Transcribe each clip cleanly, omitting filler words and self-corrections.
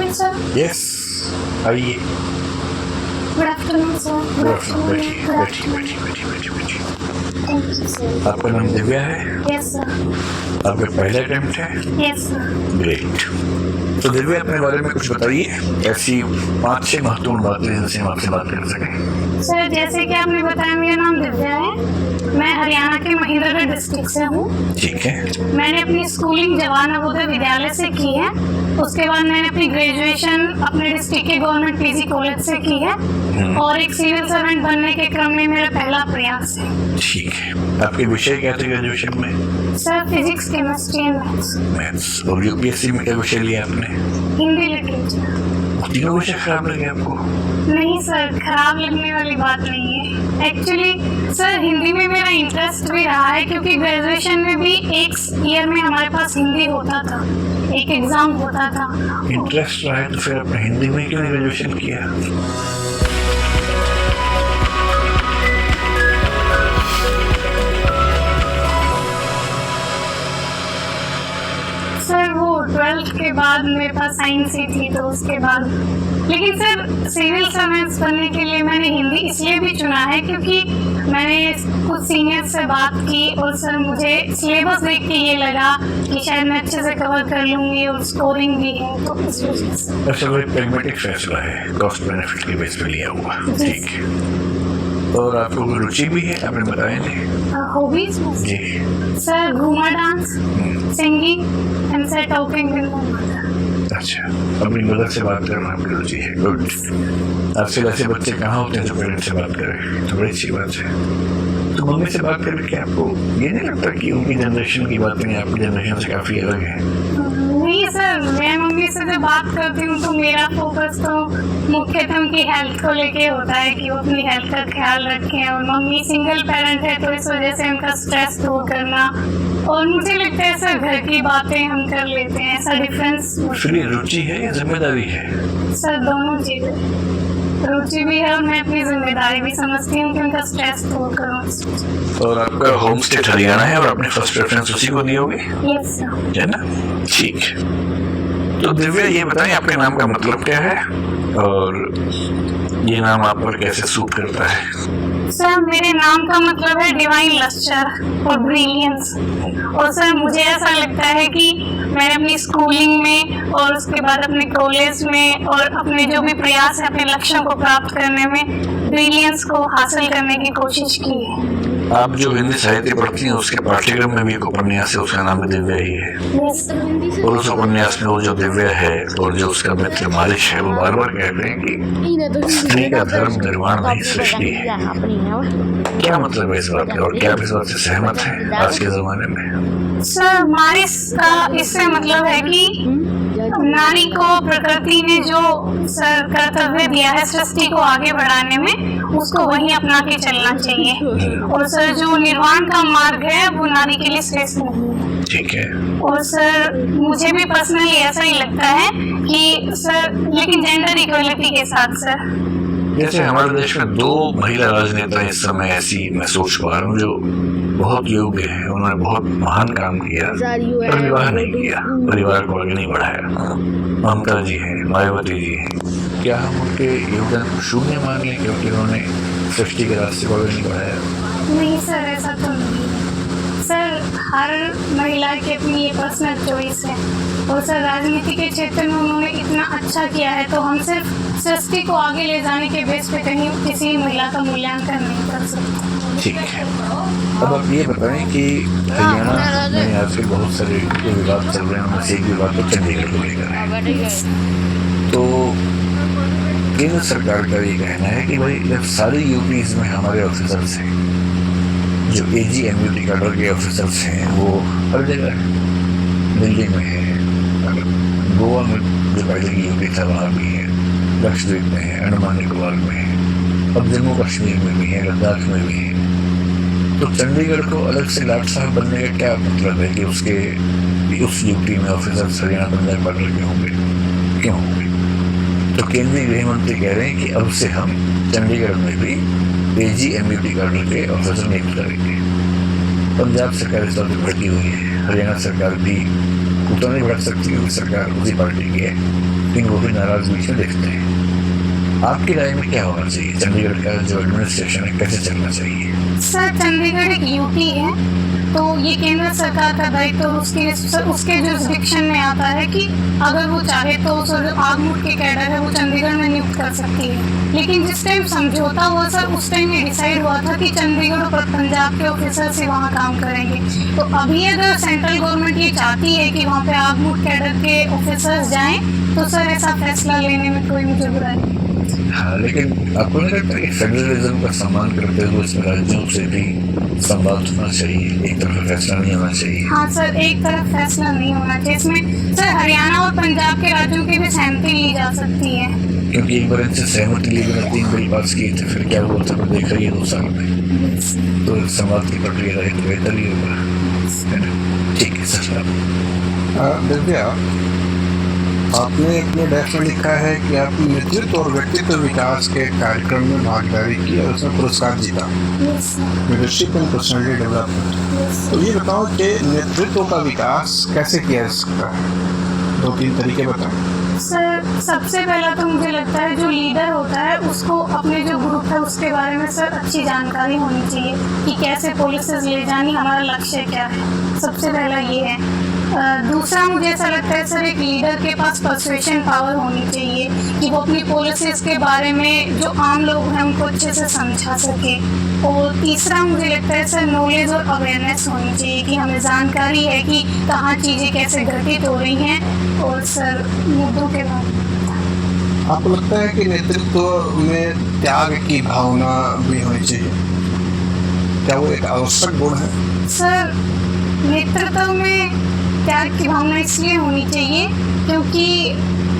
Afternoon sir. Yes, आइए। Good afternoon sir. Good afternoon, बैठिए बैठिए बैठिए बैठिए बैठिए बैठिए। Thank you sir. आपका नाम दिव्या है? Yes sir. आपका पहला अटेम्प्ट है? Yes sir. ग्रेट। तो दिव्या, अपने बारे में कुछ बताइए, ऐसी 5-6 महत्वपूर्ण बातें जिनसे हम आपसे बात कर सकें। सर जैसे कि आपने बताया, मेरा नाम दिव्या है। मैं हरियाणा के महेंद्रगढ़ डिस्ट्रिक्ट से हूँ। ठीक है। मैंने अपनी स्कूलिंग जवाहर नवोदय विद्यालय से की है। उसके बाद मैंने अपनी ग्रेजुएशन अपने डिस्ट्रिक्ट के गवर्नमेंट पीजी कॉलेज से की है। और एक सिविल सर्वेंट बनने के क्रम में मेरा पहला प्रयास है। ठीक है। आपके विषय क्या थे ग्रेजुएशन में? Sir physics, chemistry and maths. और यूपीएससी में क्या विषय लिया आपने? हिंदी लिटरेचर। तीनों विषय खराब लगे आपको? नहीं सर, खराब लगने वाली बात नहीं है। एक्चुअली सर हिंदी में मेरा इंटरेस्ट भी रहा है, क्योंकि ग्रेजुएशन में भी एक ईयर में हमारे पास हिंदी होता था, एक एग्जाम होता था। इंटरेस्ट रहा है तो फिर आपने हिंदी में क्यों ग्रेजुएशन किया? सर वो 12th के बाद मेरे पास साइंस ही थी, तो उसके बाद। लेकिन सर सिविल सर्वेंट्स बनने के लिए मैंने हिंदी इसलिए भी चुना है क्योंकि मैंने कुछ सीनियर से बात की और सर मुझे सिलेबस देख के ये लगा कि शायद मैं अच्छे से कवर कर लूँगी और स्कोरिंग भी है, तो इस वजह से। अच्छा, वो एक प्रैग्मेटिक फैसला है, कॉस्ट बेनिफिट के बेस पे लिया हुआ। ठीक है। और आपको कोई रुचि भी है, आपने बताया नहीं? हॉबीज जी sir, Ghoomar dance, singing and sir talking with my mother. अच्छा, अपनी मदर से बात करना आपकी रुचि है। गुड। आजकल ऐसे बच्चे कहाँ होते हैं जो पेरेंट्स से बात करें, तो बड़ी अच्छी बात है। तो मम्मी से बात करके आपको ये नहीं लगता कि उनकी जनरेशन की बातें आपकी जनरेशन से काफ़ी अलग है? नहीं सर, मैं मम्मी से जब बात करती हूँ तो मेरा फोकस तो मुख्यतः उनकी हेल्थ को लेके होता है कि वो अपनी हेल्थ का ख्याल रखें। और मम्मी सिंगल पेरेंट है, तो इस वजह से उनका स्ट्रेस दूर करना। और मुझे लगता है सर घर की बातें हम कर लेते हैं, ऐसा डिफरेंस। फिर ये रुचि है या जिम्मेदारी है? सर दोनों चीजें, रुचि भी है और मैं अपनी जिम्मेदारी भी समझती हूँ कि उनका स्ट्रेस दूर करूँ। और आपका होम स्टेट हरियाणा है और आपने फर्स्ट प्रेफरेंस उसी को दी होगी, यस सर। है ना? ठीक है। तो दिव्या, ये बताएं आपके नाम का मतलब क्या है और ये नाम आप पर कैसे सूट करता है? सर मेरे नाम का मतलब है डिवाइन लस्टर और ब्रिलियंस। और सर मुझे ऐसा लगता है कि मैंने अपनी स्कूलिंग में और उसके बाद अपने कॉलेज में और अपने जो भी प्रयास है अपने लक्ष्यों को प्राप्त करने में ब्रिलियंस को हासिल करने की कोशिश की है। आप जो हिंदी साहित्य पढ़ती हैं उसके पाठ्यक्रम में भी एक उपन्यास है, उसका नाम भी दिव्या ही है। यस। और उस उपन्यास में वो जो दिव्या है और जो उसका मित्र मालिश है, वो बार बार कहते हैं कि स्त्री का धर्म निर्माण नहीं सृष्टि है। क्या मतलब है इस बात का और क्या आप इस बात से सहमत हैं आज के जमाने में? सर मालिश का इससे मतलब है कि नारी को प्रकृति ने जो सर कर्तव्य दिया है सृष्टि को आगे बढ़ाने में, उसको वही अपना के चलना चाहिए। और सर जो निर्वाण का मार्ग है वो नारी के लिए श्रेष्ठ नहीं है। ठीक है। और सर मुझे भी पर्सनली ऐसा ही लगता है कि सर, लेकिन जेंडर इक्वलिटी के साथ सर। जैसे हमारे देश में 2 महिला राजनेता इस समय ऐसी मैं सोच पा रहा हूँ जो बहुत योग्य है, उन्होंने बहुत महान काम किया पर विवाह नहीं किया, परिवार को आगे नहीं बढ़ाया। ममता जी हैं, मायावती जी हैं। क्या हम उनके योगदान को शून्य मान लें क्योंकि उन्होंने सृष्टि के रास्ते को आगे नहीं बढ़ाया? नहीं सर, ऐसा तो नहीं सर। हर महिला की अपनी ये पर्सनल चॉइस है। और सर राजनीति के क्षेत्र में उन्होंने इतना अच्छा किया है, तो हम सिर्फ सृष्टि को आगे ले जाने के बेस पे कहीं किसी महिला का मूल्यांकन नहीं कर सकते। ठीक है। अब आप ये बताएं कि हरियाणा में आजकल बहुत सारे जो विवाद चल रहे हैं, उनमें से एक विवाद तो चंडीगढ़ को लेकर है। तो केंद्र सरकार का ये कहना है कि भाई जब सारे यूपीज में हमारे ऑफिसर्स हैं, जो AG/MUT कैडर के ऑफिसर्स हैं, वो हर जगह है। दिल्ली में है, गोवा में जो पहले की यूपी था वहाँ भी है, लक्षद्वीप में है, अंडमान निकोबार में है, अब जम्मू कश्मीर में भी है, लद्दाख में भी है। तो चंडीगढ़ को अलग से लाट साहब बनने का क्या मतलब है कि उसके उस यूपी में ऑफिसर्स हरियाणा पंजाब बॉर्डर के होंगे? क्यों होंगे? तो केंद्रीय गृह मंत्री कह रहे हैं कि अब से हम चंडीगढ़ में भी AG/MUT कैडर के ऑफिसर नियुक्त करेंगे। पंजाब सरकार इस बात पर भड़की हुई है, हरियाणा सरकार भी उतना नहीं भड़क सकती क्योंकि सरकार उसी पार्टी की है, लेकिन वो भी नाराज बीच में देखते हैं। आपकी राय में क्या होना चाहिए? चंडीगढ़ का जो एडमिनिस्ट्रेशन है कैसे चलना चाहिए? सर चंडीगढ़ एक यूटी है, तो ये केंद्र सरकार का दायित्व तो उसके जुरिस्डिक्शन में आता है कि अगर वो चाहे तो सर आगमुट के कैडर है वो चंडीगढ़ में नियुक्त कर सकती है। लेकिन जिस टाइम समझौता हुआ सर उस टाइम ये डिसाइड हुआ था कि चंडीगढ़ और पंजाब के ऑफिसर से वहाँ काम करेंगे। तो अभी अगर सेंट्रल गवर्नमेंट ये चाहती है कि वहाँ पे आगमुट कैडर के ऑफिसर्स जाएं तो सर ऐसा फैसला लेने में कोई मुझे बुराई नहीं। हाँ, लेकिन आपको नहीं लगता कि फेडरलिज्म का सम्मान करते हुए इसमें राज्यों से भी संवाद होना चाहिए, एक तरफा फैसला नहीं होना चाहिए? हाँ सर, एक तरफ फैसला नहीं होना चाहिए। इसमें सर हरियाणा और पंजाब के राज्यों की भी सहमति ली जा सकती है, क्योंकि एक बार इनसे सहमति ली बिना 3 बिल पास किए थे, फिर क्या हुआ था देख रही है 2 साल में। तो संवाद की प्रक्रिया रहे तो बेहतर ही होगा, है ना? ठीक है सर। दिव्या, आपने अपने डेस्क में लिखा है कि आपने नेतृत्व और व्यक्तित्व विकास के कार्यक्रम में भागीदारी की और उसमें पुरस्कार जीता, लीडरशिप एंड पर्सनैलिटी डेवलपमेंट। तो ये बताओ कि नेतृत्व का विकास कैसे किया जा सकता है? 2-3 तरीके बताएं। सर सबसे पहला तो मुझे लगता है जो लीडर होता है उसको अपने जो ग्रुप है उसके बारे में सर अच्छी जानकारी होनी चाहिए कि कैसे पॉलिसीज ले जानी, हमारा लक्ष्य क्या है। सबसे पहला ये है। दूसरा मुझे ऐसा लगता है सर एक लीडर के पास पर्सुएशन पावर होनी चाहिए कि वो अपनी पॉलिसीज के बारे में जो आम लोग हैं उनको अच्छे से समझा सके। और तीसरा मुझे लगता है सर नॉलेज और अवेयरनेस होनी चाहिए कि हमें जानकारी है कि कहाँ चीज़ें कैसे घटित हो रही हैं और सर मुद्दों के बारे में। आपको लगता है कि नेतृत्व में त्याग की भावना भी होनी चाहिए? क्या वो एक आवश्यक गुण है? सर नेतृत्व में त्याग की भावना इसलिए होनी चाहिए क्योंकि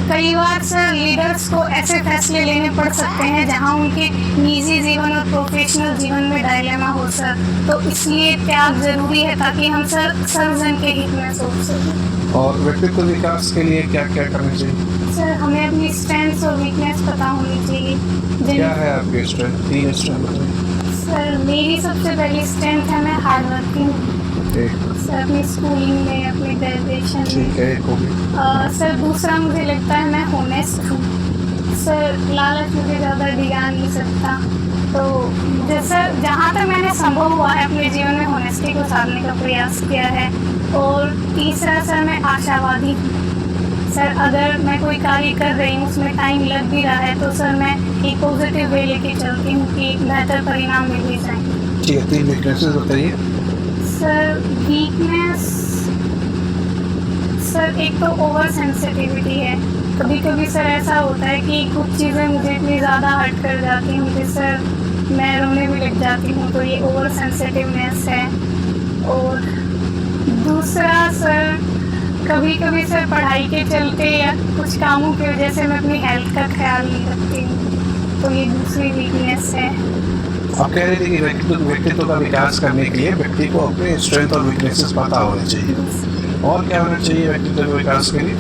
कई बार सर लीडर्स को ऐसे फैसले लेने पड़ सकते हैं जहां उनके निजी जीवन और प्रोफेशनल जीवन में डायलेमा हो सर। तो इसलिए त्याग जरूरी है ताकि हम सर सर्वजन के हित में सोच सकें। और व्यक्तित्व विकास के लिए क्या क्या करना चाहिए? सर हमें अपनी स्ट्रेंथ्स और वीकनेस पता होनी चाहिए। क्या है आपकी स्ट्रेंथ? 3 स्ट्रेंथ बताइए। सर मेरी सबसे पहली स्ट्रेंथ है मैं हार्ड वर्किंग सर, अपनी स्कूलिंग में, अपनी ग्रेजुएशन में। सर दूसरा मुझे लगता है मैं होनेस्ट हूँ सर, लालच मुझे ज़्यादा डिगा नहीं सकता। तो जैसा जहाँ तक मैंने संभव हुआ है अपने जीवन में होनेस्टी को साधने का प्रयास किया है। और तीसरा सर मैं आशावादी हूँ सर, अगर मैं कोई कार्य कर रही हूँ उसमें टाइम लग भी रहा है तो सर मैं एक पॉजिटिव वे लेके चलती हूँ कि बेहतर परिणाम मिल भी जाएंगे। ठीक है, 3 वीकनेसेस बताइए। सर वीकनेस सर एक तो ओवर सेंसिटिविटी है। कभी कभी सर ऐसा होता है कि कुछ चीज़ें मुझे इतनी ज़्यादा हर्ट कर जाती हैं कि सर मैं रोने भी लग जाती हूँ, तो ये ओवर सेंसिटिवनेस है। और दूसरा सर कभी कभी सर पढ़ाई के चलते या कुछ कामों की वजह से मैं अपनी हेल्थ का ख्याल नहीं रखती हूँ, तो ये दूसरी वीकनेस है। आप कह रहे थे कि व्यक्तित्व का विकास करने के लिए व्यक्ति को अपने स्ट्रेंथ और वीकनेसेस पता होने चाहिए। और क्या होना चाहिए व्यक्तित्व के विकास के लिए?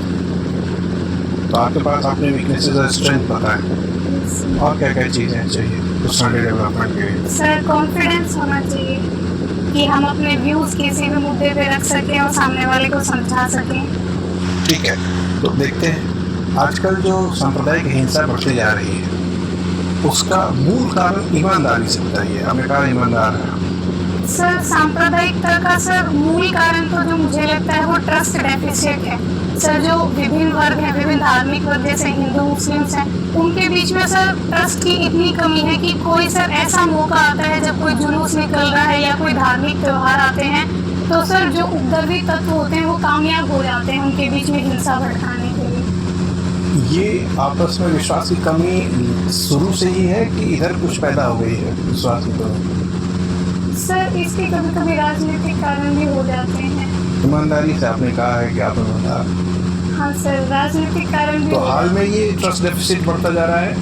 तो आपके पास अपने वीकनेसेस और स्ट्रेंथ पता है। और क्या क्या चीज़ें चाहिए पर्सनैलिटी डेवलपमेंट के लिए? सर कॉन्फिडेंस होना चाहिए कि हम अपने व्यूज़ किसी भी मुद्दे पे रख सकें और सामने वाले को समझा सकें। ठीक है, तो देखते हैं आजकल जो सांप्रदायिक हिंसा बढ़ती जा रही है उसका मूल कारण ईमानदारी से बताइए। आपने कहा ईमानदार है। सर सांप्रदायिकता का सर मूल कारण तो जो मुझे लगता है वो ट्रस्ट डेफिसिट है सर। जो विभिन्न वर्ग हैं, विभिन्न धार्मिक वर्ग जैसे हिंदू मुस्लिम्स हैं, उनके बीच में सर ट्रस्ट की इतनी कमी है कि कोई सर ऐसा मौका आता है जब कोई जुलूस निकल रहा है या कोई धार्मिक त्यौहार आते हैं तो सर जो उपद्रवी तत्व होते हैं वो कामयाब हो जाते हैं उनके बीच में हिंसा भड़काने के लिए। ये आपस में विश्वास की कमी शुरू से ही है कि इधर कुछ पैदा हो गई है विश्वास की कमी? सर इसके कभी कभी राजनीतिक कारण भी हो जाते हैं। ईमानदारी से आपने कहा है कि आप ईमानदार। हाँ सर, राजनीतिक कारण भी। तो हाल में ये ट्रस्ट डेफिसिट बढ़ता जा रहा है?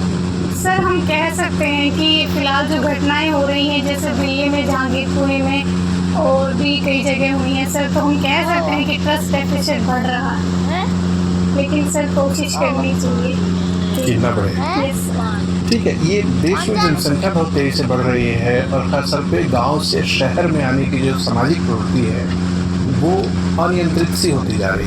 सर हम कह सकते हैं कि फिलहाल जो घटनाएं हो रही हैं जैसे दिल्ली में, जहांगीरपुरी में और भी कई जगह हुई हैं सर, तो हम कह सकते हैं कि ट्रस्ट डेफिसिट बढ़ रहा है। लेकिन सर कोशिश करनी चाहिए। कितना बढ़े? ठीक है, ये देश में जनसंख्या बहुत तेजी से बढ़ रही है और खासतौर पे गांव से शहर में आने की जो सामाजिक प्रवृत्ति है वो अनियंत्रित सी होती जा रही